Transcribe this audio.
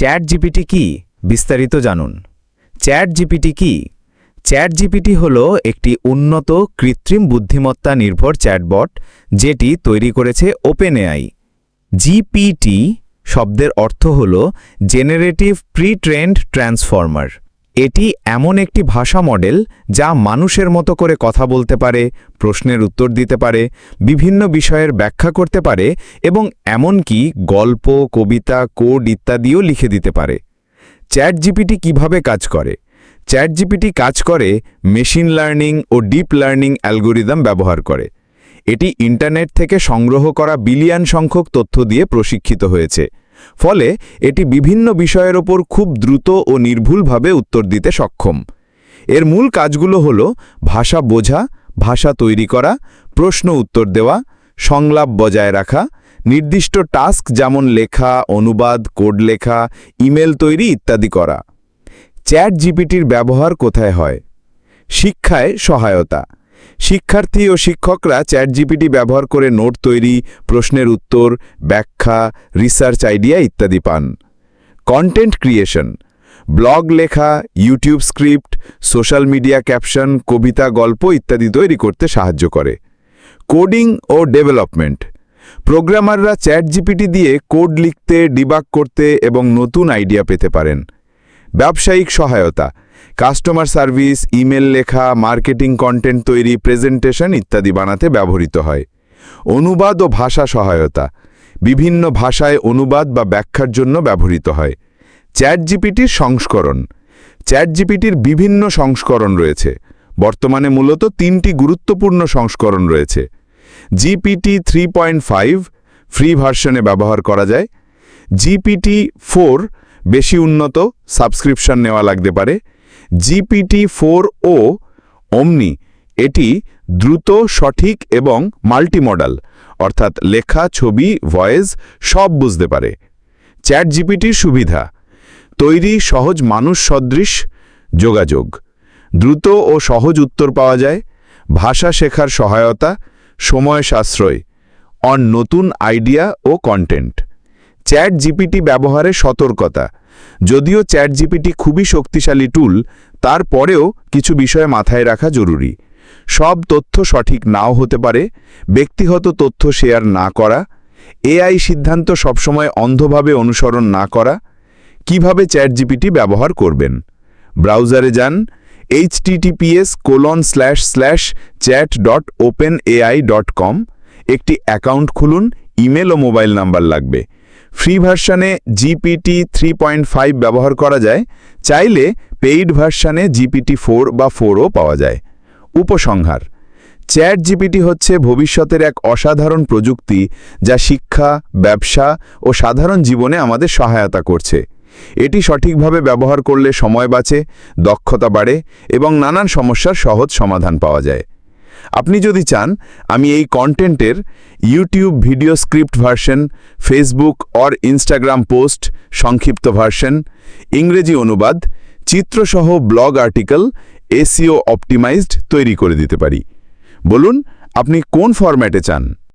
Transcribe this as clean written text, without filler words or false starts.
Chat GPT কি বিস্তারিত জানুন। চ্যাট জিপিটি কি? চ্যাট জিপিটি হল একটি উন্নত কৃত্রিম বুদ্ধিমত্তা নির্ভর চ্যাটবট যেটি তৈরি করেছে ওপেনএআই। জিপিটি শব্দের অর্থ হল জেনারেটিভ প্রি-ট্রেন্ড ট্রান্সফর্মার। এটি এমন একটি ভাষা মডেল যা মানুষের মতো করে কথা বলতে পারে, প্রশ্নের উত্তর দিতে পারে, বিভিন্ন বিষয়ের ব্যাখ্যা করতে পারে এবং এমনকি গল্প, কবিতা, কোড ইত্যাদিও লিখে দিতে পারে। চ্যাট জিপিটি কীভাবে কাজ করে? চ্যাট জিপিটি কাজ করে মেশিন লার্নিং ও ডিপ লার্নিং অ্যালগোরিদম ব্যবহার করে। এটি ইন্টারনেট থেকে সংগ্রহ করা বিলিয়ন সংখ্যক তথ্য দিয়ে প্রশিক্ষিত হয়েছে। ফলে এটি বিভিন্ন বিষয়ের ওপর খুব দ্রুত ও নির্ভুলভাবে উত্তর দিতে সক্ষম। এর মূল কাজগুলো হল ভাষা বোঝা, ভাষা তৈরি করা, প্রশ্ন উত্তর দেওয়া, সংলাপ বজায় রাখা, নির্দিষ্ট টাস্ক যেমন লেখা, অনুবাদ, কোড লেখা, ইমেল তৈরি ইত্যাদি করা। চ্যাট জিপিটির ব্যবহার কোথায় হয়? শিক্ষায় সহায়তা। শিক্ষার্থী ও শিক্ষকরা চ্যাট জিপিটি ব্যবহার করে নোট তৈরি, প্রশ্নের উত্তর, ব্যাখ্যা, রিসার্চ আইডিয়া ইত্যাদি পান। Content creation. ব্লগ লেখা, YouTube script, social media caption, কবিতা, গল্প ইত্যাদি তৈরি করতে সাহায্য করে। কোডিং ও ডেভেলপমেন্ট। প্রোগ্রামাররা চ্যাট জিপিটি দিয়ে কোড লিখতে, ডিবাগ করতে এবং নতুন আইডিয়া পেতে পারেন। ব্যবসায়িক সহায়তা। কাস্টমার সার্ভিস, ইমেল লেখা, মার্কেটিং কন্টেন্ট তৈরি, প্রেজেন্টেশন ইত্যাদি বানাতে ব্যবহৃত হয়। অনুবাদ ও ভাষা সহায়তা। বিভিন্ন ভাষায় অনুবাদ বা ব্যাখ্যার জন্য ব্যবহৃত হয়। চ্যাট জিপিটির সংস্করণ। চ্যাট জিপিটির বিভিন্ন সংস্করণ রয়েছে। বর্তমানে মূলত 3টি গুরুত্বপূর্ণ সংস্করণ রয়েছে। জিপিটি 3.5 ফ্রি ভার্সনে ব্যবহার করা যায়। জিপিটি 4 বেশি উন্নত, সাবস্ক্রিপশন নেওয়া লাগতে পারে। জিপিটি 4o ওমনি, এটি দ্রুত, সঠিক এবং মাল্টিমডাল, অর্থাৎ লেখা, ছবি, ভয়েস সব বুঝতে পারে। চ্যাট জিপিটির সুবিধা: তৈরি সহজ মানুষ সদৃশ যোগাযোগ, দ্রুত ও সহজ উত্তর পাওয়া যায়, ভাষা শেখার সহায়তা, সময় সাশ্রয়, নতুন আইডিয়া ও কন্টেন্ট। চ্যাট জিপিটি ব্যবহারে সতর্কতা। যদিও চ্যাট জিপিটি খুবই শক্তিশালী টুল, তারপরেও কিছু বিষয় মাথায় রাখা জরুরি। সব তথ্য সঠিক নাও হতে পারে, ব্যক্তিগত তথ্য শেয়ার না করা, এআই সিদ্ধান্ত সবসময় অন্ধভাবে অনুসরণ না করা। কিভাবে চ্যাট জিপিটি ব্যবহার করবেন? ব্রাউজারে যান, https://chat.openai.com, একটি অ্যাকাউন্ট খুলুন, ইমেল ও মোবাইল নাম্বার লাগবে। ফ্রি ভার্সনে জিপিটি 3.5 ব্যবহার করা যায়, চাইলে পেইড ভার্সনে জিপিটি 4 বা 4o পাওয়া যায়। উপসংহার: চ্যাট জিপিটি হচ্ছে ভবিষ্যতের এক অসাধারণ প্রযুক্তি যা শিক্ষা, ব্যবসা ও সাধারণ জীবনে আমাদের সহায়তা করছে। এটি সঠিকভাবে ব্যবহার করলে সময় বাঁচে, দক্ষতা বাড়ে এবং নানান সমস্যার সহজ সমাধান পাওয়া যায়। আপনি যদি চান আমি এই কন্টেন্টের YouTube video script version, Facebook or Instagram post সংক্ষিপ্ত ভার্সন, ইংরেজি অনুবাদ, চিত্রসহ ব্লগ আর্টিকেল, এসইও অপটিমাইজড তৈরি করে দিতে পারি। বলুন আপনি কোন ফরম্যাটে চান।